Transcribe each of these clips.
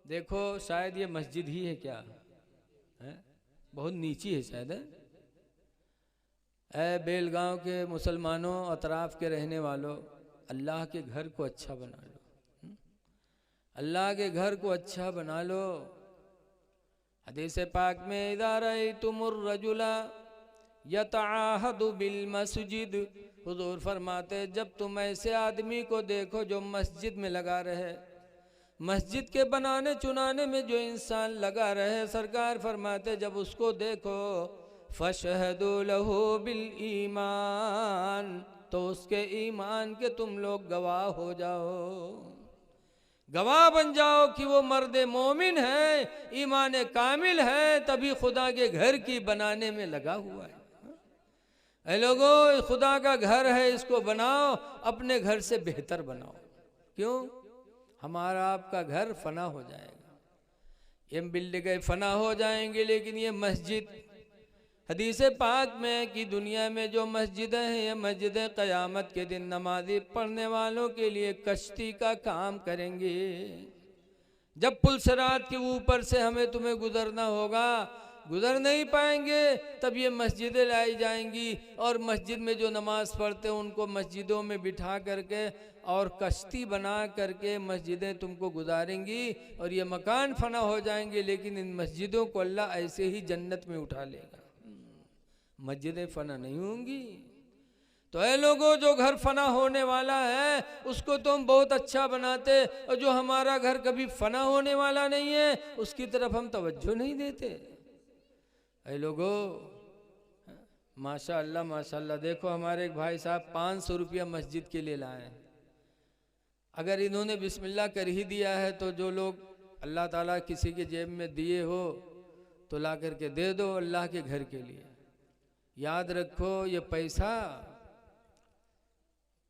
देखो शायद ये मस्जिद ही है क्या है? बहुत नीची है शायद है? ऐ बेलगांव के मुसलमानों अतराफ के रहने वालों, अल्लाह के घर को अच्छा बना लो। अल्लाह के घर को अच्छा बना लो। हदीस पाक में इज़ा रअयतुमुर रजुला यतआहदु बिल मस्जिद, हुजूर फरमाते जब तुम ऐसे आदमी को देखो जो मस्जिद में लगा रहे, मस्जिद के बनाने चुनाने में जो इंसान लगा रहे, सरकार फरमाते जब उसको देखो फशहदु लहू बिल ईमान, तो उसके ईमान के तुम लोग गवाह हो जाओ, गवाह बन जाओ कि वो मर्द मोमिन है, ईमान कामिल है, तभी खुदा के घर की बनाने में लगा हुआ है। ऐ लोगों, खुदा का घर है, इसको बनाओ, अपने घर से बेहतर बनाओ। क्यों? हमारा आपका घर फना हो जाएगा, ये बिल्डिंगें फना हो जाएंगे, लेकिन ये मस्जिद, हदीस पाक में कि दुनिया में जो मस्जिदें हैं, ये मस्जिदें क़यामत के दिन नमाज़ी पढ़ने वालों के लिए कश्ती का काम करेंगी। जब पुल सिरात के ऊपर से हमें तुम्हें गुजरना होगा, गुजर नहीं पाएंगे, तब ये मस्जिदें लाई जाएंगी और मस्जिद में जो नमाज पढ़ते हैं उनको मस्जिदों में बिठा करके और कश्ती बना करके मस्जिदें तुमको गुजारेंगी और ये मकान फना हो जाएंगे, लेकिन इन मस्जिदों को अल्लाह ऐसे ही जन्नत में उठा लेगा। मस्जिदें फना नहीं होंगी। तो ऐ लोगों, जो घर फना होने वाला है उसको तुम बहुत अच्छा बनाते, और जो हमारा घर कभी फना होने वाला नहीं है उसकी तरफ हम तवज्जो नहीं देते। ऐ लोगों, माशाअल्लाह माशाअल्लाह, देखो हमारे एक भाई साहब 500 रुपया मस्जिद के लिए लाए। अगर इन्होंने बिस्मिल्लाह कर ही दिया है तो जो लोग अल्लाह ताला किसी के जेब में दिए हो तो ला करके दे दो अल्लाह के घर के लिए। याद रखो, ये पैसा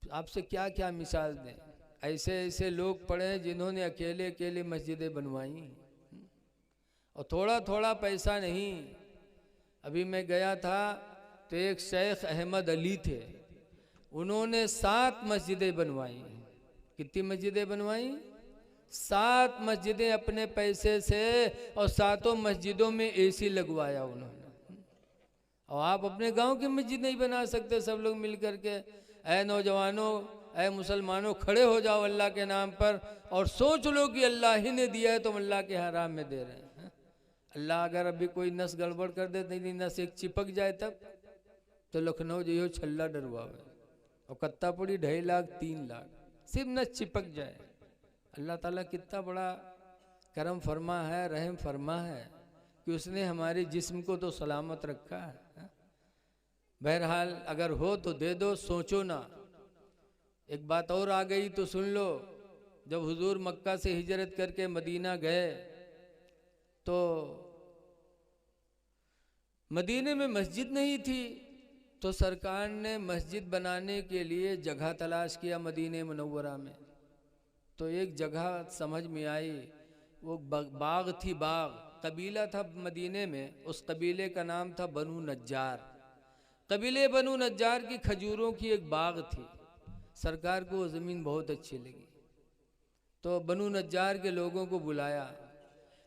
आपसे क्या क्या मिसाल दें, ऐसे ऐसे लोग पड़े हैं जिन्होंने अकेले अकेले मस्जिदें बनवाई, और थोड़ा थोड़ा पैसा नहीं। अभी मैं गया था तो एक शेख अहमद अली थे, उन्होंने 7 मस्जिदें बनवाई। कितनी मस्जिदें बनवाई? 7 मस्जिदें अपने पैसे से, और 7 मस्जिदों में एसी लगवाया उन्होंने। और आप अपने गांव की मस्जिद नहीं बना सकते सब लोग मिल करके? ऐ नौजवानों, ऐ मुसलमानों, खड़े हो जाओ अल्लाह के नाम पर और सोच लो कि अल्लाह ही ने दिया है, तुम अल्लाह के हराम में दे रहे हैं। अल्लाह अगर अभी कोई नस गड़बड़ कर दे, नहीं नस एक चिपक जाए तब तो लखनऊ जो छल्ला डरवावे, और कत्तापुरी 2.5 लाख 3 लाख, सिर्फ नस चिपक जाए। अल्लाह ताला कितना बड़ा करम फरमा है, रहम फरमा है कि उसने हमारे जिस्म को तो सलामत रखा है। बहरहाल अगर हो तो दे दो, सोचो ना। एक बात और आ गई तो सुन लो। जब हुजूर मक्का से हिजरत करके मदीना गए तो मदीने में मस्जिद नहीं थी, तो सरकार ने मस्जिद बनाने के लिए जगह तलाश किया मदीने मुनव्वरा में। तो एक जगह समझ में आई, वो बाग थी, बाग कबीला था मदीने में, उस कबीले का नाम था बनु नज्जार। कबीले बनु नज्जार की खजूरों की एक बाग थी। सरकार को वो ज़मीन बहुत अच्छी लगी, तो बनु नज्जार के लोगों को बुलाया।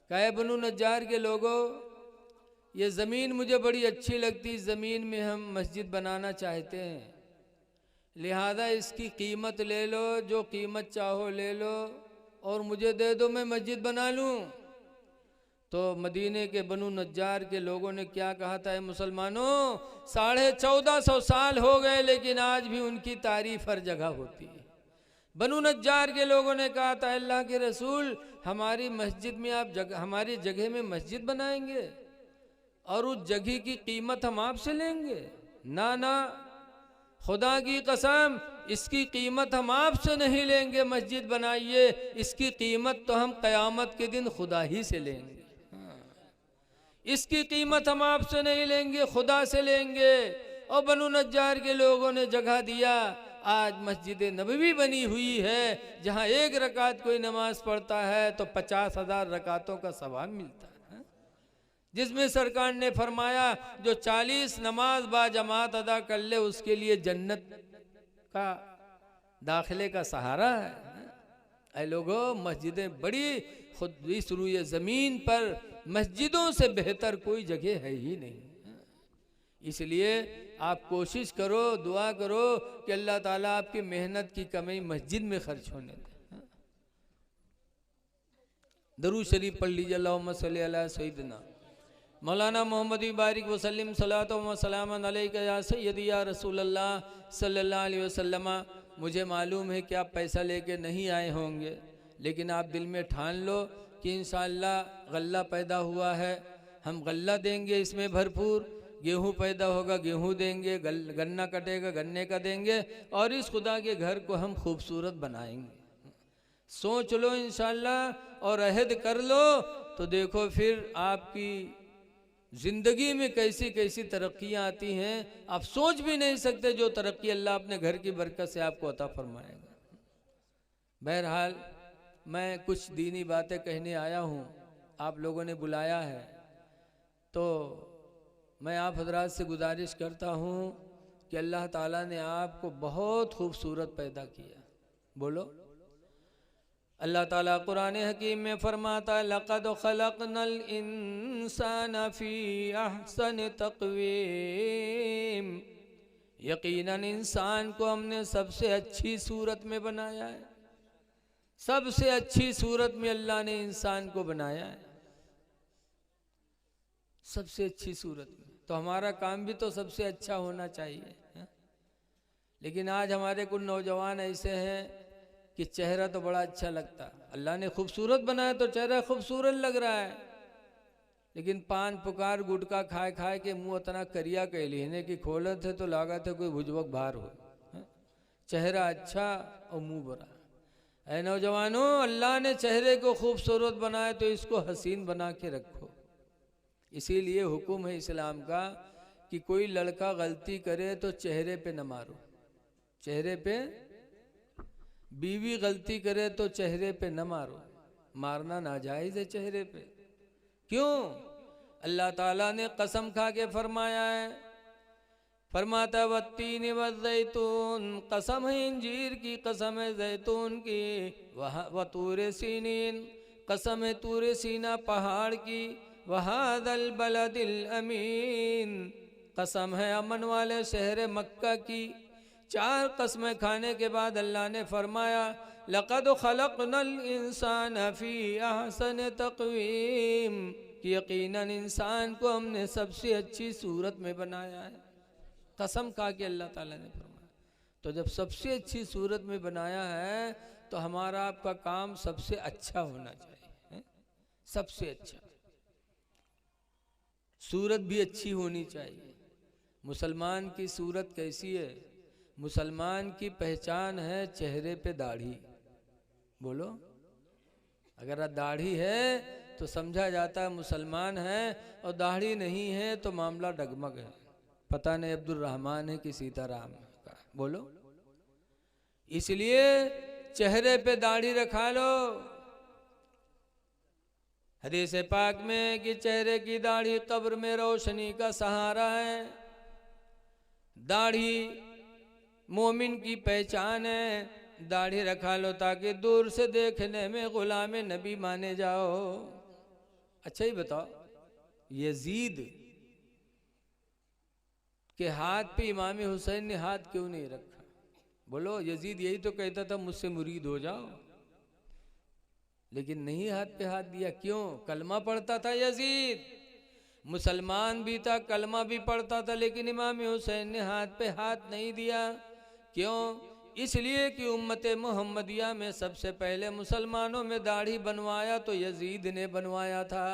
कहे बनु नज्जार के लोगों, ये ज़मीन मुझे बड़ी अच्छी लगती, इस ज़मीन में हम मस्जिद बनाना चाहते हैं, लिहाजा इसकी कीमत ले लो, जो कीमत चाहो ले लो और मुझे दे दो, मैं मस्जिद बना लूँ। तो मदीने के बनु नज्जार के लोगों ने क्या कहा था? मुसलमानों, 1450 साल हो गए लेकिन आज भी उनकी तारीफ हर जगह होती है। बनु नज्जार के लोगों ने कहा था, अल्लाह के रसूल, हमारी मस्जिद में आप हमारी जगह में मस्जिद बनाएंगे और उस जगह की कीमत हम आपसे लेंगे? ना ना, खुदा की कसम, इसकी कीमत हम आपसे नहीं लेंगे, मस्जिद बनाइए, इसकी कीमत तो हम क़यामत के दिन खुदा ही से लेंगे। इसकी कीमत हम आपसे नहीं लेंगे, खुदा से लेंगे। और बनु नज्जार के लोगों ने जगह दिया। आज मस्जिद नबवी बनी हुई है, जहाँ 1 रकात कोई नमाज पढ़ता है तो 50,000 रकातों का सवाब मिलता है, जिसमें सरकार ने फरमाया जो 40 नमाज बा जमात अदा कर ले उसके लिए जन्नत का दाखिले का सहारा है। ऐ लोगों, मस्जिदें बड़ी खुद इस रूए ज़मीन पर मस्जिदों से बेहतर कोई जगह है ही नहीं। इसलिए आप कोशिश करो, दुआ करो कि अल्लाह ताला आपकी मेहनत की कमाई मस्जिद में खर्च होने दे। दरूद शरीफ पढ़ लीजिए, अल्लाहुम्मा सल्ली अला सय्यिदना मौलाना मोहम्मद बारिक वसल्लम सलातो व सलामन अलैका या सय्यदी या रसूल अल्लाह सल्लल्लाहु अलैहि वसल्लम। मुझे मालूम है कि आप पैसा लेके नहीं आए होंगे, लेकिन आप दिल में ठान लो कि इंशाअल्लाह गल्ला पैदा हुआ है, हम गल्ला देंगे, इसमें भरपूर गेहूँ पैदा होगा, गेहूँ देंगे, गन्ना कटेगा, गन्ने का देंगे, और इस खुदा के घर को हम खूबसूरत बनाएंगे। सोच लो इंशाअल्लाह और अहद कर लो, तो देखो फिर आपकी ज़िंदगी में कैसी कैसी तरक्कियाँ आती हैं, आप सोच भी नहीं सकते जो तरक्की अल्लाह अपने घर की बरकत से आपको अता फरमाएगा। बहरहाल मैं कुछ दीनी बातें कहने आया हूँ, आप लोगों ने बुलाया है, तो मैं आप हजरात से गुजारिश करता हूँ कि अल्लाह ताला ने आपको बहुत खूबसूरत पैदा किया। बोलो, अल्लाह ताला कुरान हकीम में फरमाता है, लक़द खलक़नल इंसान फ़ी अहसन तक़वीम। यकीनन इंसान को हमने सबसे अच्छी सूरत में बनाया है, सबसे अच्छी सूरत में अल्लाह ने इंसान को बनाया है, सबसे अच्छी सूरत में। तो हमारा काम भी तो सबसे अच्छा होना चाहिए, है? लेकिन आज हमारे कुछ नौजवान ऐसे हैं कि चेहरा तो बड़ा अच्छा लगता, अल्लाह ने खूबसूरत बनाया तो चेहरा खूबसूरत लग रहा है, लेकिन पान पुकार गुटखा खाए खाए के मुंह इतना करिया कह लेने की खोले थे तो लगा थे कोई भुजबक बाहर हो, है? चेहरा अच्छा और मुंह बुरा। ऐ नौजवानों, अल्लाह ने चेहरे को खूबसूरत बनाया तो इसको हसीन बना के रखो। इसीलिए हुक्म है इस्लाम का कि कोई लड़का गलती करे तो चेहरे पे न मारो, चेहरे पे, बीवी गलती करे तो चेहरे पे न मारो, मारना नाजायज़ है चेहरे पे। क्यों? अल्लाह ताला ने कसम खा के फरमाया है, फरमाता वत्तीन वज़ैतून, कसम है इंजीर की, कसम है जैतून की, व तूरे सीनीन, कसम है तूरे सीना पहाड़ की, वहादल बलदिल अमीन, कसम है अमन वाले शहर मक्का की। चार कसमें खाने के बाद अल्लाह ने फरमाया, लक़द खलक़नल इंसान फ़ी अहसन तक़वीम, कि यकीनन इंसान को हमने सबसे अच्छी सूरत में बनाया है। कसम खा के अल्लाह ताला ने फरमाया। तो जब सबसे अच्छी सूरत में बनाया है तो हमारा आपका काम सबसे अच्छा होना चाहिए, है? सबसे अच्छा, सूरत भी अच्छी होनी चाहिए। मुसलमान की सूरत कैसी है? मुसलमान की पहचान है चेहरे पे दाढ़ी। बोलो, अगर दाढ़ी है तो समझा जाता है मुसलमान है, और दाढ़ी नहीं है तो मामला डगमग है, पता नहीं अब्दुल रहमान है कि सीताराम का। बोलो, इसलिए चेहरे पे दाढ़ी रखा लो। हदीस पाक में कि चेहरे की दाढ़ी कब्र में रोशनी का सहारा है। दाढ़ी मोमिन की पहचान है। दाढ़ी रखा लो ताकि दूर से देखने में गुलाम नबी माने जाओ। अच्छा ही बताओ, यजीद के हाथ पे इमाम हुसैन ने हाथ क्यों नहीं रखा? बोलो, यजीद यही तो कहता था मुझसे मुरीद हो जाओ, लेकिन नहीं हाथ पे हाथ दिया। क्यों? कलमा पढ़ता था यजीद, मुसलमान भी था, कलमा भी पढ़ता था, लेकिन इमाम हुसैन ने हाथ पे हाथ नहीं दिया। क्यों? इसलिए कि उम्मत मोहम्मदिया में सबसे पहले मुसलमानों में दाढ़ी बनवाया तो यजीद ने बनवाया था।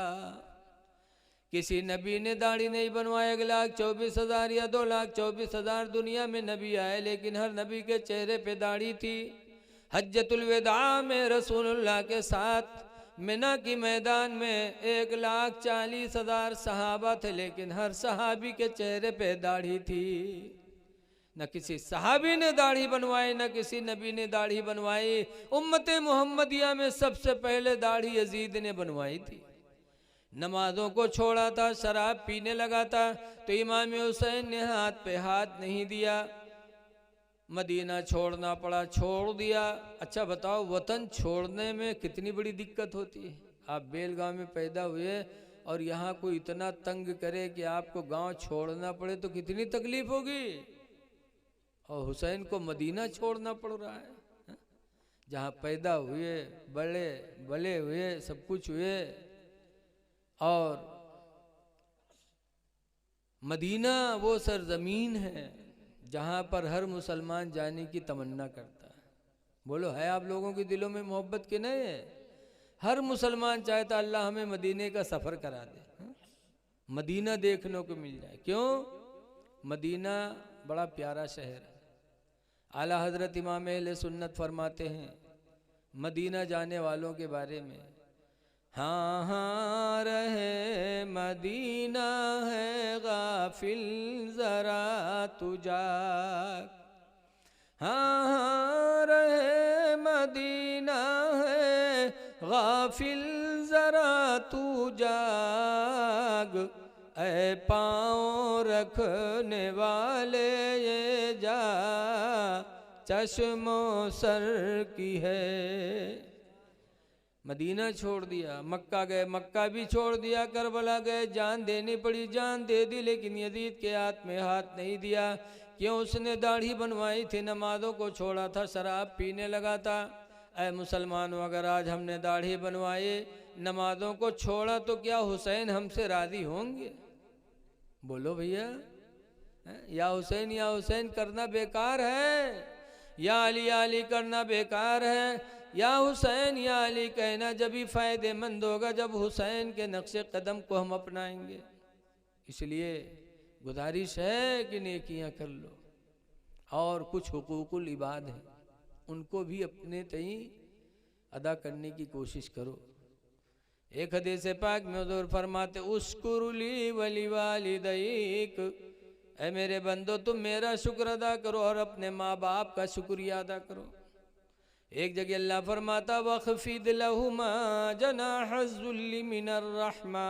किसी नबी ने दाढ़ी नहीं बनवाया। 1,24,000 या 2,24,000 दुनिया में नबी आए, लेकिन हर नबी के चेहरे पे दाढ़ी थी। हज्जतुल विदा में रसूलुल्लाह के साथ मिना की मैदान में 1,40,000 सहाबा थे, लेकिन हर सहाबी के चेहरे पे दाढ़ी थी। न किसी सहाबी ने दाढ़ी बनवाई, न किसी नबी ने दाढ़ी बनवाई। उम्मत मोहम्मदिया में सबसे पहले दाढ़ी यजीद ने बनवाई थी। नमाजों को छोड़ा था, शराब पीने लगा था, तो इमाम हुसैन ने हाथ पे हाथ नहीं दिया। मदीना छोड़ना पड़ा, छोड़ दिया। अच्छा बताओ, वतन छोड़ने में कितनी बड़ी दिक्कत होती है। आप बेल गांव में पैदा हुए और यहाँ कोई इतना तंग करे कि आपको गांव छोड़ना पड़े तो कितनी तकलीफ होगी। और हुसैन को मदीना छोड़ना पड़ रहा है, जहाँ पैदा हुए, बड़े हुए, सब कुछ हुए। और मदीना वो सरजमीन है जहाँ पर हर मुसलमान जाने की तमन्ना करता है। बोलो, है आप लोगों के दिलों में मोहब्बत के नहीं है? हर मुसलमान चाहता अल्लाह हमें मदीने का सफ़र करा दे, मदीना देखने को मिल जाए। क्यों? मदीना बड़ा प्यारा शहर है। आला हजरत इमाम अहले सुन्नत फरमाते हैं मदीना जाने वालों के बारे में, हाँ हाँ रहे मदीना है गाफिल जरा तू जाग, हाँ हाँ रहे मदीना है गाफिल जरा तू जाग, ऐ पाँव रखने वाले ये जा चश्मो सर की है। मदीना छोड़ दिया, मक्का गए, मक्का भी छोड़ दिया, करबला गए, जान देनी पड़ी, जान दे दी, लेकिन यजीद के हाथ में हाथ नहीं दिया। क्यों? उसने दाढ़ी बनवाई थी, नमाजों को छोड़ा था, शराब पीने लगा था। ऐ मुसलमानों, अगर आज हमने दाढ़ी बनवाई, नमाजों को छोड़ा, तो क्या हुसैन हमसे राजी होंगे? बोलो भैया, या हुसैन करना बेकार है, या अली करना बेकार है, या हुसैन या अली कहना जब ही फ़ायदेमंद होगा जब हुसैन के नक्शे कदम को हम अपनाएंगे। इसलिए गुजारिश है कि नेकियां कर लो, और कुछ हुकूकुल इबाद हैं उनको भी अपने तई अदा करने की कोशिश करो। एक हदीस पाक में हुज़ूर फरमाते, उस्कुरुली वली वालिदैक, ऐ मेरे बंदो तुम मेरा शुक्र अदा करो और अपने माँ बाप का शुक्रिया अदा करो। एक जगह अल्लाह फरमाता, वख़फ़िद लहुमा जनाहज़्ज़ुल्लि मिनर रहमा,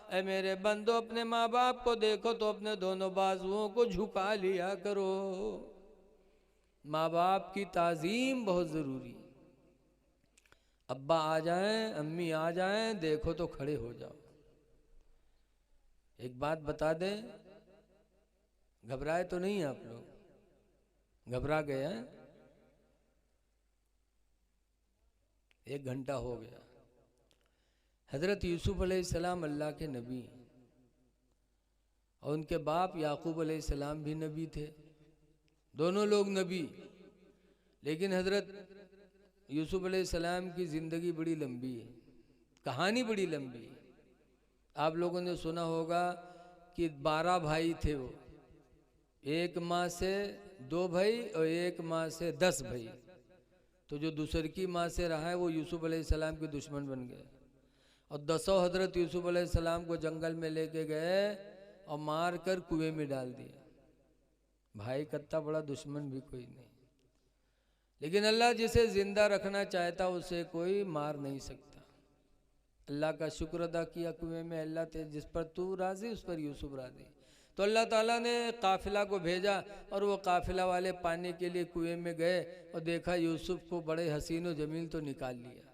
ऐ मेरे बंदो अपने माँ बाप को देखो तो अपने दोनों बाजुओं को झुका लिया करो। माँ बाप की ताज़ीम बहुत ज़रूरी। अब्बा आ जाएं, अम्मी आ जाएं, देखो तो खड़े हो जाओ। एक बात बता दें, घबराए तो नहीं आप लोग? घबरा गए हैं? 1 घंटा हो गया। हज़रत यूसुफ अलैहिस्सलाम अल्लाह के नबी, और उनके बाप याकूब अलैहिस्सलाम भी नबी थे, दोनों लोग नबी। लेकिन हज़रत यूसुफ अलैहिस्सलाम की ज़िंदगी बड़ी लंबी है, कहानी बड़ी लंबी है। आप लोगों ने सुना होगा कि 12 भाई थे वो, एक माँ से 2 भाई और एक माँ से 10 भाई। तो जो दूसरी की माँ से रहा है वो यूसुफ अलैहिस्सलाम के दुश्मन बन गए, और 10 हज़रत यूसुफ अलैहिस्सलाम को जंगल में लेके गए और मार कर कुएं में डाल दिया। भाई कत्ता बड़ा दुश्मन भी कोई नहीं, लेकिन अल्लाह जिसे जिंदा रखना चाहता उसे कोई मार नहीं सकता। अल्लाह का शुक्र अदा किया कुएं में, अल्लाह ते जिस पर तू राजी उस पर यूसुफ राजी। तो अल्लाह ताला ने काफिला को भेजा, और वो काफिला वाले पानी के लिए कुएं में गए और देखा यूसुफ को बड़े हसीन व जमील तो निकाल लिया।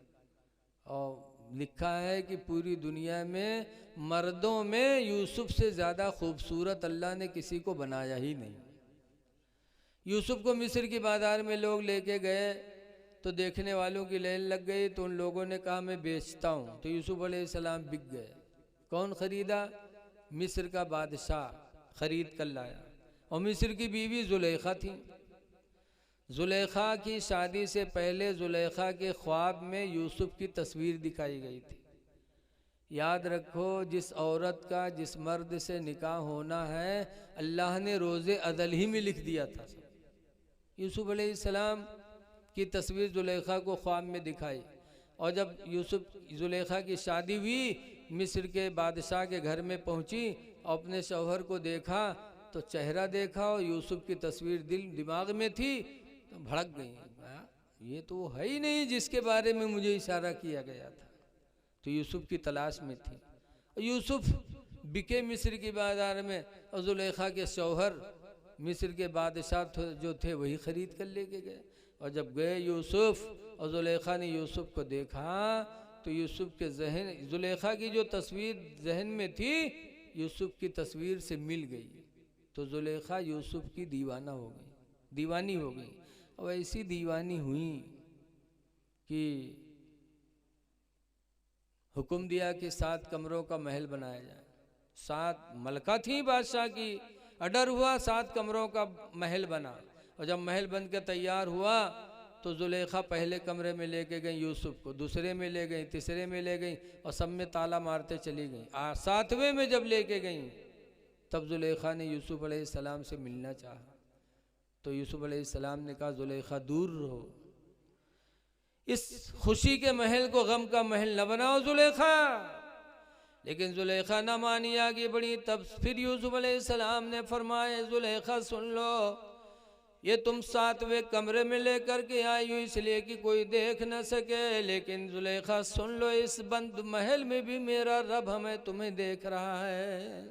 और लिखा है कि पूरी दुनिया में मर्दों में यूसुफ से ज़्यादा खूबसूरत अल्लाह ने किसी को बनाया ही नहीं। यूसुफ को मिस्र की बाज़ार में लोग लेके गए तो देखने वालों की लाइन लग गई, तो उन लोगों ने कहा मैं बेचता हूँ। तो यूसुफ अलैहिस्सलाम बिक गए। कौन ख़रीदा? मिस्र का बादशाह ख़रीद कर लाया, और मिस्र की बीवी जुलेखा थी। जुलेखा की शादी से पहले जुलेखा के ख्वाब में यूसुफ की तस्वीर दिखाई गई थी। याद रखो, जिस औरत का जिस मर्द से निकाह होना है अल्लाह ने रोज़े अज़ल ही में लिख दिया था। यूसुफ अलैहिस्सलाम की तस्वीर जुलेखा को ख्वाब में दिखाई, और जब यूसुफ जुलेखा की शादी हुई, मिस्र के बादशाह के घर में पहुंची, अपने शौहर को देखा तो चेहरा देखा और यूसुफ की तस्वीर दिमाग में थी, तो भड़क गई, ये तो है ही नहीं जिसके बारे में मुझे इशारा किया गया था। तो यूसुफ की तलाश में थी। यूसुफ बिके मिस्र की बाजार में, और जुलेखा के शौहर मिस्र के बादशाह जो थे वही ख़रीद कर लेके गए। और जब गए यूसुफ और जुलेखा ने यूसुफ को देखा तो यूसुफ के जहन, जुलेखा की जो तस्वीर जहन में थी यूसुफ की तस्वीर से मिल गई, तो जुलेखा यूसुफ की दीवाना हो गई, दीवानी हो गई। और ऐसी दीवानी हुई कि हुक्म दिया कि 7 कमरों का महल बनाया जाए। 7 मलका थी बादशाह की, ऑर्डर हुआ 7 कमरों का महल बना। और जब महल बन के तैयार हुआ तो जुलेखा पहले कमरे में लेके गई यूसुफ को, दूसरे में ले गई, तीसरे में ले गई और सब में ताला मारते चली गई। 7वें में जब लेके गई तब जुलेखा ने यूसुफ अलैहिस्सलाम से मिलना चाहा, तो यूसुफ अलैहिस्सलाम ने कहा जुलेखा दूर रहो, इस खुशी के महल को गम का महल न बनाओ जुलेखा। लेकिन जुलेखा न मानी, आगे बढ़ी। तब फिर यूसुफ अलैहिस्सलाम ने फरमाया जुलेखा सुन लो, ये तुम 7वें कमरे में लेकर के आई हो इसलिए कि कोई देख न सके, लेकिन जुलेखा सुन लो इस बंद महल में भी मेरा रब हमें तुम्हें देख रहा है।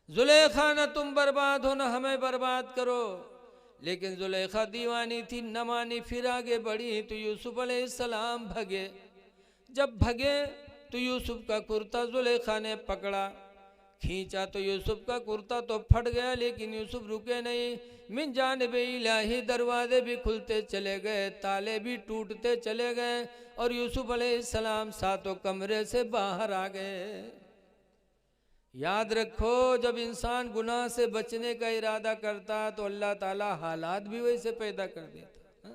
जुलेखा न तुम बर्बाद हो न हमें बर्बाद करो। लेकिन जुलेखा दीवानी थी, न मानी, फिर आगे बढ़ी। तो यूसुफ अलैहिस्सलाम भगे। जब भगे तो यूसुफ का कुर्ता जुलेखा ने पकड़ा, खींचा तो यूसुफ का कुर्ता तो फट गया, लेकिन यूसुफ रुके नहीं। मिन जानिब इलाही दरवाजे भी खुलते चले गए, ताले भी टूटते चले गए और यूसुफ अलैहिस्सलाम 7 कमरे से बाहर आ गए। याद रखो, जब इंसान गुनाह से बचने का इरादा करता तो अल्लाह ताला हालात भी वैसे पैदा कर देता।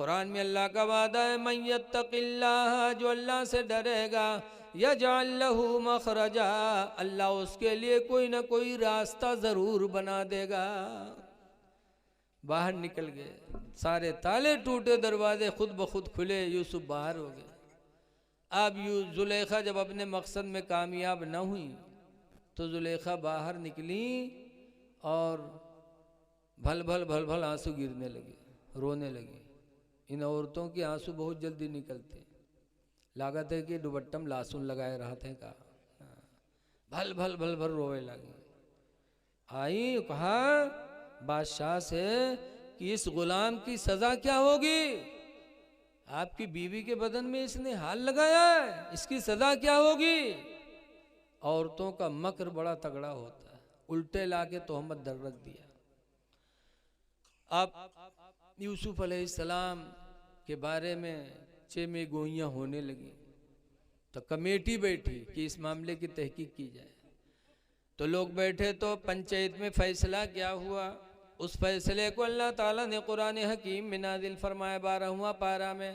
कुरान में अल्लाह का वादा है, मन यत्तकिल्लाह, जो अल्लाह से डरेगा, यजअल लहू मखरजा, अल्लाह उसके लिए कोई ना कोई रास्ता जरूर बना देगा। बाहर निकल गए, सारे ताले टूटे, दरवाजे खुद ब खुद खुले, यूसुफ बाहर हो गए। अब जुलेखा जब अपने मकसद में कामयाब न हुई तो जुलेखा बाहर निकली और भल भल भल भल आंसू गिरने लगे, रोने लगी। इन औरतों के आंसू बहुत जल्दी निकलते, लागत है कि दुपट्टम लासुन लगाए रहते का, भल भल भल भल रोए लगे। आई कहा बादशाह से कि इस गुलाम की सजा क्या होगी, आपकी बीवी के बदन में इसने हाथ लगाया है, इसकी सजा क्या होगी। औरतों का मकर बड़ा तगड़ा होता है, उल्टे लाके तोहमत दर रख दिया। अब यूसुफ अलैहिस्सलाम के बारे में में गोइयां होने लगी, तो कमेटी बैठी कि इस मामले की तहकीक की जाए। तो लोग बैठे तो पंचायत में फैसला क्या हुआ, उस फैसले को अल्लाह ताला ने कुरान हकीम में नाजिल फरमाया। 12वां पारा में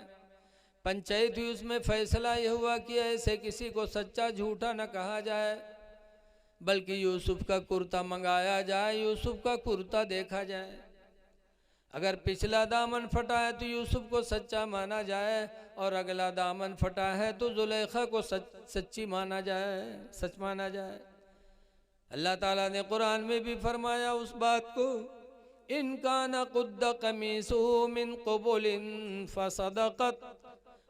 पंचायत हुई, उसमें फैसला यह हुआ कि ऐसे किसी को सच्चा झूठा न कहा जाए, बल्कि यूसुफ का कुर्ता मंगाया जाए, यूसुफ का कुर्ता देखा जाए। अगर पिछला दामन फटा है तो यूसुफ को सच्चा माना जाए, और अगला दामन फटा है तो जुलेखा को सच्ची माना जाए, सच माना जाए। अल्लाह ताला ने कुरान में भी फरमाया उस बात को, इनका न कुद्द कमीसु मिन क़ुबुलिन फसदक़त,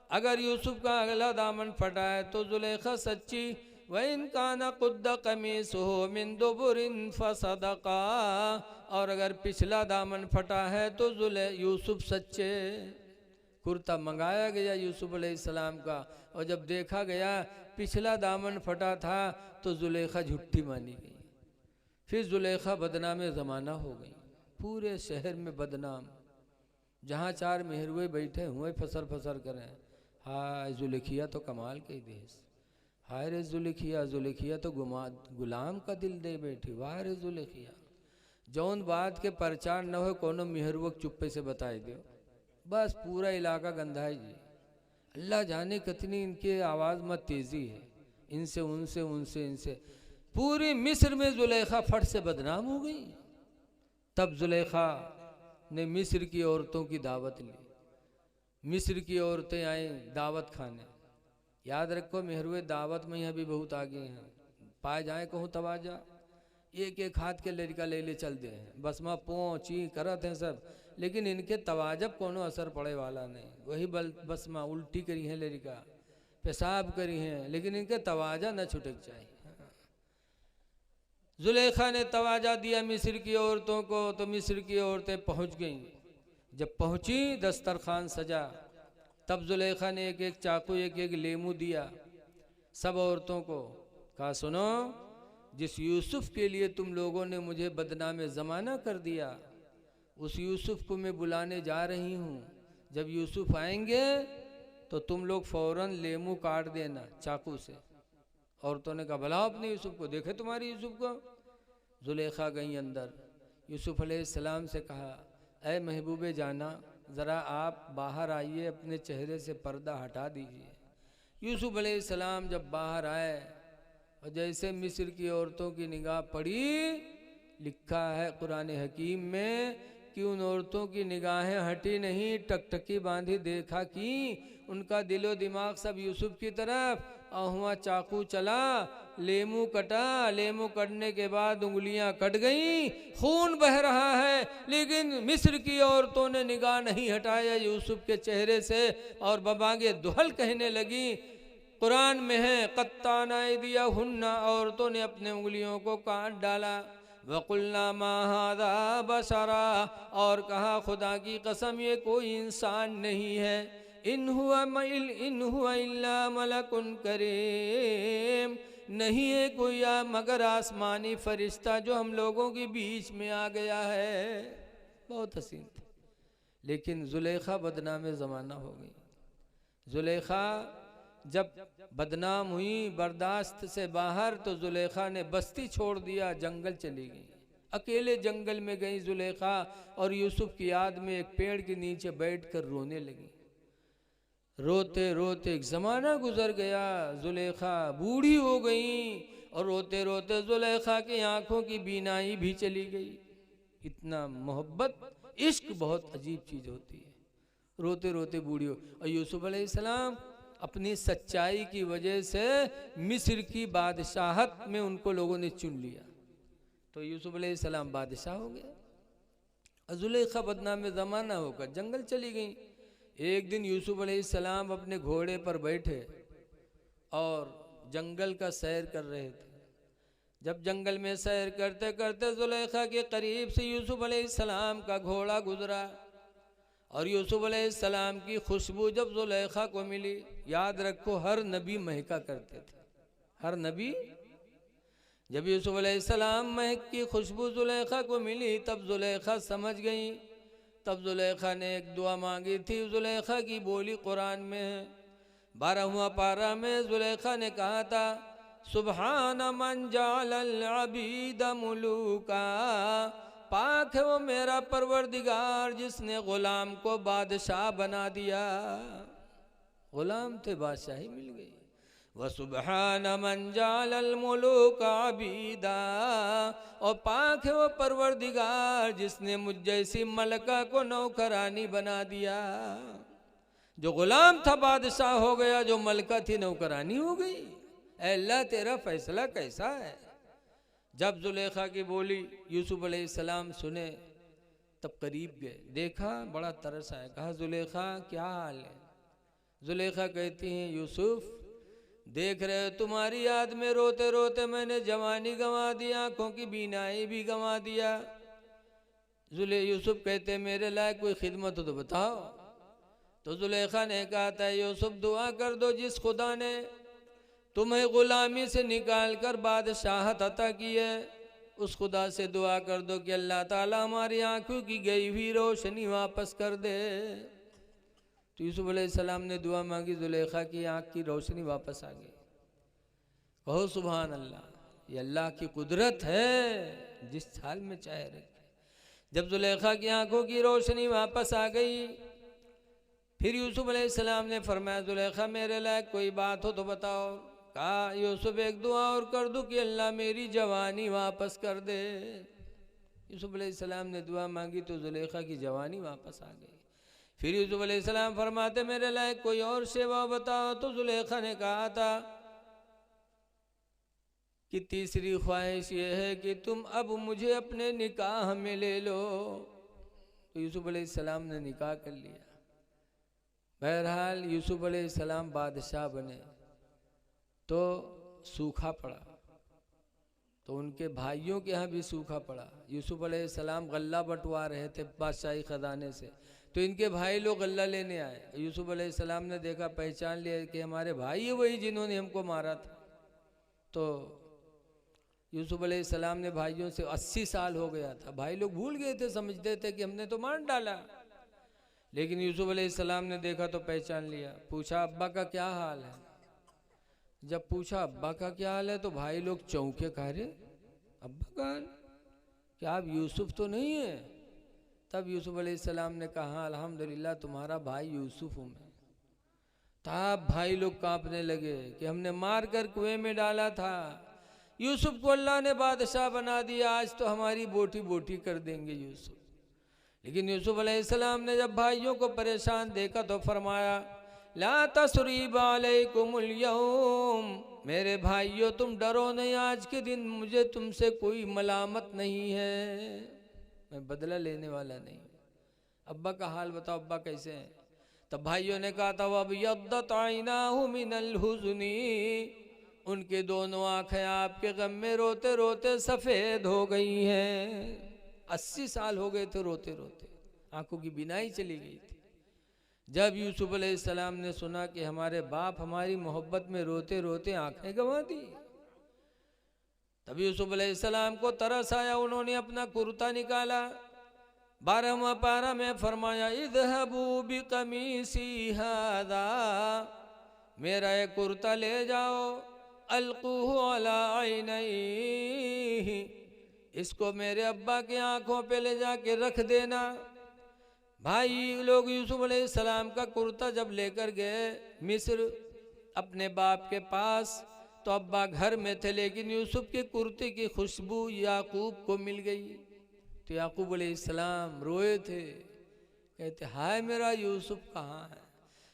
अगर यूसुफ का अगला दामन फटा है तो जुलेखा सच्ची, व इनका न कुद्द कमीसु मिन दुबुरिन फसदक़ा, और अगर पिछला दामन फटा है तो यूसुफ सच्चे। कुर्ता मंगाया गया यूसुफ अलैहिस्सलाम का, और जब देखा गया पिछला दामन फटा था तो जुलेखा झुट्ठी मानी गई। फिर जुलेखा बदनाम ज़माना हो गई, पूरे शहर में बदनाम। जहाँ 4 मेहरुए बैठे हुए फसर फसर करें, हाय जुलेखिया तो कमाल के देश, हाय रे जुलेखिया, जुलेखिया तो गुलाम का दिल दे बैठी, वाह रे जुलेखिया। जौन बात के प्रचार न हो कोनो मेहरुवक चुप्पे से बताए दो, बस पूरा इलाका गंदा है जी। अल्लाह जाने कितनी इनके आवाज़ में तेज़ी है, इनसे उनसे उनसे इनसे। पूरी मिस्र में जुलेखा फट से बदनाम हो गई। तब जुलेखा ने मिस्र की औरतों की दावत ली, मिस्र की औरतें आई दावत खाने। याद रखो मेहरुए दावत में यहाँ भी बहुत आगे हैं, पाए जाए कहूँ तवाजा, एक एक हाथ के लड़का ले ले चल दे हैं, बस माँ पहुँची करत हैं सब, लेकिन इनके तवाजब कोनो असर पड़े वाला नहीं। वही बस माँ उल्टी करी है लड़का, पेशाब करी हैं, लेकिन इनके तवाजा न छुटक चाहिए। जुलेखा ने तवाजा दिया मिस्र की औरतों को, तो मिस्र की औरतें पहुँच गईं। जब पहुँची दस्तरखान सजा, तब जुलेखा ने एक एक चाकू एक एक लेमू दिया सब औरतों को, कहा सुनो, जिस यूसुफ के लिए तुम लोगों ने मुझे बदनाम ज़माना कर दिया, उस यूसुफ को मैं बुलाने जा रही हूँ। जब यूसुफ आएंगे तो तुम लोग फ़ौरन लेमू काट देना चाकू से। औरतों ने कहा भला अपने यूसुफ को, देखे तुम्हारी यूसुफ को। जुलेखा गई अंदर, यूसुफ अलैहिस्सलाम से कहा, ऐ महबूबे जाना, ज़रा आप बाहर आइए, अपने चेहरे से पर्दा हटा दीजिए। यूसुफ अलैहिस्सलाम जब बाहर आए और जैसे मिस्र की औरतों की निगाह पड़ी, लिखा है कुरान हकीम में कि उन औरतों की निगाहें हटी नहीं, टकटकी बांधी देखा कि उनका दिलो दिमाग सब यूसुफ की तरफ। और हुआ चाकू चला, लेमू कटा, लेमू कटने के बाद उंगलियां कट गईं, खून बह रहा है, लेकिन मिस्र की औरतों ने निगाह नहीं हटाया यूसुफ के चेहरे से और बबागे दुहल कहने लगी। कुरान में है कत्ताना यदियहुन्ना, औरतों ने अपने उंगलियों को काट डाला। वकुल्ना मा हादा बशरा, और कहा खुदा की कसम ये कोई इंसान नहीं है, इन हुआ इल्ला मलकुन करीम, नहीं है कोई मगर आसमानी फरिश्ता जो हम लोगों के बीच में आ गया है। बहुत हसीन थे, लेकिन जुलेखा बदनाम ज़माना हो गई। जुलेखा जब बदनाम हुई बर्दाश्त से बाहर, तो जुलेखा ने बस्ती छोड़ दिया, जंगल चली गई। अकेले जंगल में गई जुलेखा और यूसुफ की याद में एक पेड़ के नीचे बैठकर रोने लगी। रोते रोते एक ज़माना गुजर गया, जुलेखा बूढ़ी हो गई और रोते रोते जुलेखा की आंखों की बीनाई भी चली गई। इतना मोहब्बत, इश्क बहुत अजीब चीज़ होती है। रोते रोते बूढ़ी हो। और यूसुफ अलैहिस्सलाम अपनी सच्चाई की वजह से मिस्र की बादशाहत में उनको लोगों ने चुन लिया, तो यूसुफ अलैहिस्सलाम बादशाह हो गया। जुलेखा बदनाम ज़माना होकर जंगल चली गई। एक दिन यूसुफ अलैहिस्सलाम अपने घोड़े पर बैठे और जंगल का सैर कर रहे थे। जब जंगल में सैर करते करते जुलेखा के करीब से यूसुफ अलैहिस्सलाम का घोड़ा गुजरा और यूसुफ अलैहिस्सलाम की खुशबू जब जुलेखा को मिली, याद रखो हर नबी महका करते थे, हर नबी, जब यूसुफ अलैहिस्सलाम महक की खुशबू जुलेखा को मिली तब जुलेखा समझ गई। तब जुलेखा ने एक दुआ मांगी थी, जुलेखा की बोली कुरान में है। 12वां पारा में जुलेखा ने कहा था, सुबहान मन जालल अबीद मुलूका, पाक है वो मेरा परवरदिगार जिसने गुलाम को बादशाह बना दिया। गुलाम थे, बादशाही मिल गई। व सुबहान मन जालल मुलूका अबीदा, और पाक है वो परवरदिगार जिसने मुझ जैसी मलका को नौकरानी बना दिया। जो गुलाम था बादशाह हो गया, जो मलका थी नौकरानी हो गई। अल्लाह तेरा फैसला कैसा है। जब जुलेखा की बोली यूसुफ अलैहिस्सलाम सुने तब करीब गए, देखा बड़ा तरस आया, कहा जुलेखा क्या हाल है। जुलेखा कहती हैं यूसुफ देख रहे हो तुम्हारी याद में रोते रोते मैंने जवानी गंवा दी, आंखों की बीनाई भी गंवा दिया। यूसुफ कहते मेरे लायक कोई खिदमत हो तो बताओ। तो जुलेखा ने कहा था यूसुफ दुआ कर दो जिस खुदा ने तुम्हें गुलामी से निकाल कर बादशाहत अता की है, उस खुदा से दुआ कर दो कि अल्लाह ताला हमारी आंखों की गई हुई रोशनी वापस कर दे। तो यूसुफ अलैहिस्सलाम ने दुआ मांगी, जुलेखा की आंख की रोशनी वापस आ गई। कहो सुभान अल्लाह, ये अल्लाह की कुदरत है, जिस हाल में चाहे रखे। जब जुलेखा की आंखों की रोशनी वापस आ गई, फिर यूसुफ अलैहिस्सलाम ने फरमाया जुलेखा मेरे लायक कोई बात हो तो बताओ। कहा यूसुफ एक दुआ और कर दूं कि अल्लाह मेरी जवानी वापस कर दे। यूसुफ अलैहिस्सलाम ने दुआ मांगी तो जुलेखा की जवानी वापस आ गई। फिर यूसुफ अलैहिस्सलाम फरमाते मेरे लायक कोई और सेवा बताओ। तो जुलेखा ने कहा था कि तीसरी ख्वाहिश ये है कि तुम अब मुझे अपने निकाह में ले लो। तो यूसुफ अलैहिस्सलाम ने निकाह कर लिया। बहरहाल यूसुफ अलैहिस्सलाम बादशाह बने तो सूखा पड़ा, तो उनके भाइयों के यहाँ भी सूखा पड़ा। यूसुफ अलैहिस्सलाम गल्ला बंटवा रहे थे बादशाही खजाने से, तो इनके भाई लोग गल्ला लेने आए। यूसुफ अलैहिस्सलाम ने देखा, पहचान लिया कि हमारे भाई है वही जिन्होंने हमको मारा था। तो यूसुफ अलैहिस्सलाम ने भाइयों से 80 साल हो गया था, भाई लोग भूल गए थे, समझते थे कि हमने तो मार डाला। लेकिन यूसुफ अलैहिस्सलाम ने देखा तो पहचान लिया। पूछा अब्बा का क्या हाल है? जब पूछा अब्बा का क्या हाल है तो भाई लोग चौंके, कह रहे अब्बा का हाल, क्या आप यूसुफ तो नहीं है? तब यूसुफ अलैहिस्सलाम ने कहा अल्हम्दुलिल्लाह तुम्हारा भाई यूसुफ हूँ मैं। तब भाई लोग कांपने लगे कि हमने मार कर कुएं में डाला था, यूसुफ को अल्लाह ने बादशाह बना दिया, आज तो हमारी बोटी बोटी कर देंगे यूसुफ। लेकिन यूसुफ अलैहिस्सलाम ने जब भाइयों को परेशान देखा तो फरमाया ला तसरीब अलैकुमुल यौम, मेरे भाइयों तुम डरो नहीं, आज के दिन मुझे तुमसे कोई मलामत नहीं है, मैं बदला लेने वाला नहीं। अब्बा का हाल बताओ, अब्बा कैसे हैं? तब भाइयों ने कहा था वब यद्दत ऐनाहु मिनल हुज़्नी, उनके दोनों आंखें आपके गम में रोते रोते सफ़ेद हो गई हैं। 80 साल हो गए थे रोते रोते, आंखों की बिनाई चली गई थी। जब यूसुफ अलैहिस्सलाम ने सुना कि हमारे बाप हमारी मोहब्बत में रोते रोते आंखें गंवा दी, तब यूसुफ अलैहिस्सलाम को तरस आया। उन्होंने अपना कुर्ता निकाला, 12वां पारा में फरमाया इज़हबू बिक़मीसी हाज़ा, मेरा ये कुर्ता ले जाओ, अलक़ूहु अला ऐनैहि, इसको मेरे अब्बा की आंखों पे ले जाके रख देना। भाई लोग यूसुफ अलैहिस्सलाम का कुर्ता जब लेकर गए मिस्र अपने बाप के पास, तो अब्बा घर में थे, लेकिन यूसुफ के कुर्ते की खुशबू याकूब को मिल गई। तो याकूब अलैहिस्सलाम रोए थे, कहते हाय मेरा यूसुफ कहाँ है,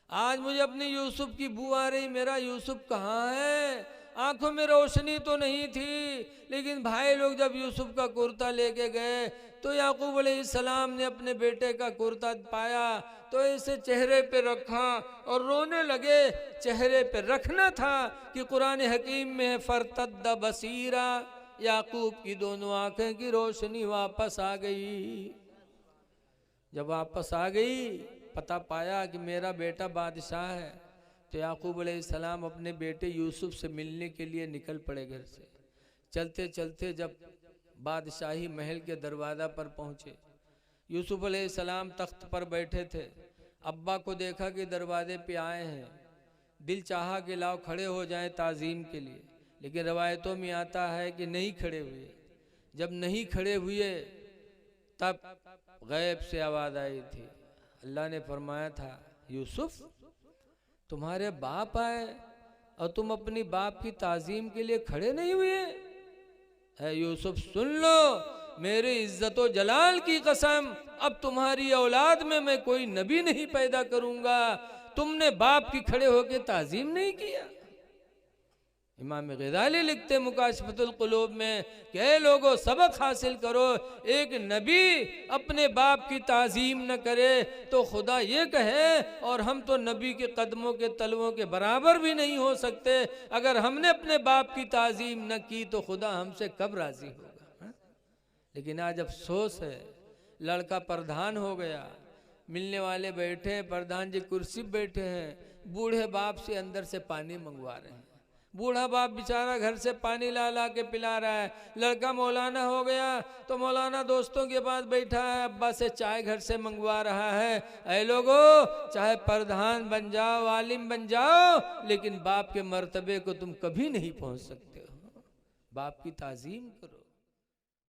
आज मुझे अपने यूसुफ की बू आ रही, मेरा यूसुफ कहाँ है? आंखों में रोशनी तो नहीं थी, लेकिन भाई लोग जब यूसुफ का कुर्ता लेके गए तो याकूब अलैहिस्सलाम ने अपने बेटे का कुर्ता पाया तो इसे चेहरे पे रखा और रोने लगे। चेहरे पे रखना था कि कुरान हकीम में फरतद्द बसीरा, याकूब की दोनों आंखें की रोशनी वापस आ गई। जब वापस आ गई, पता पाया कि मेरा बेटा बादशाह है, तो याकूब अलैहिस्सलाम अपने बेटे यूसुफ से मिलने के लिए निकल पड़े घर से। चलते चलते जब बादशाही महल के दरवाज़ा पर पहुँचे, यूसुफ अलैहिस्सलाम तख्त पर बैठे थे। अब्बा को देखा कि दरवाजे पे आए हैं, दिल चाहा कि लाओ खड़े हो जाएं ताज़ीम के लिए, लेकिन रवायतों में आता है कि नहीं खड़े हुए। जब नहीं खड़े हुए तब गैब से आवाज़ आई थी, अल्लाह ने फरमाया था यूसुफ तुम्हारे बाप आए और तुम अपनी बाप की ताज़ीम के लिए खड़े नहीं हुए। है यूसुफ सुन लो, मेरे इज्जत व जलाल की कसम, अब तुम्हारी औलाद में मैं कोई नबी नहीं पैदा करूंगा, तुमने बाप की खड़े होकर ताज़ीम नहीं किया। इमाम ग़ज़ाली लिखते मुकाशफतुल क़ुलूब में कि लोगों सबक हासिल करो, एक नबी अपने बाप की ताज़ीम न करे तो खुदा ये कहे और हम तो नबी के कदमों के तलवों के बराबर भी नहीं हो सकते। अगर हमने अपने बाप की ताज़ीम न की तो खुदा हमसे कब राज़ी होगा। लेकिन आज अफसोस है, लड़का प्रधान हो गया, मिलने वाले बैठे हैं, प्रधान जी कुर्सी पर बैठे हैं, बूढ़े बाप से अंदर से पानी मंगवा रहे हैं। बूढ़ा बाप बेचारा घर से पानी ला ला के पिला रहा है। लड़का मौलाना हो गया तो मौलाना दोस्तों के पास बैठा है, अब्बा से चाय घर से मंगवा रहा है। ऐ लोगों, चाहे प्रधान बन जाओ, आलिम बन जाओ, लेकिन बाप के मर्तबे को तुम कभी नहीं पहुंच सकते हो। बाप की ताज़ीम करो।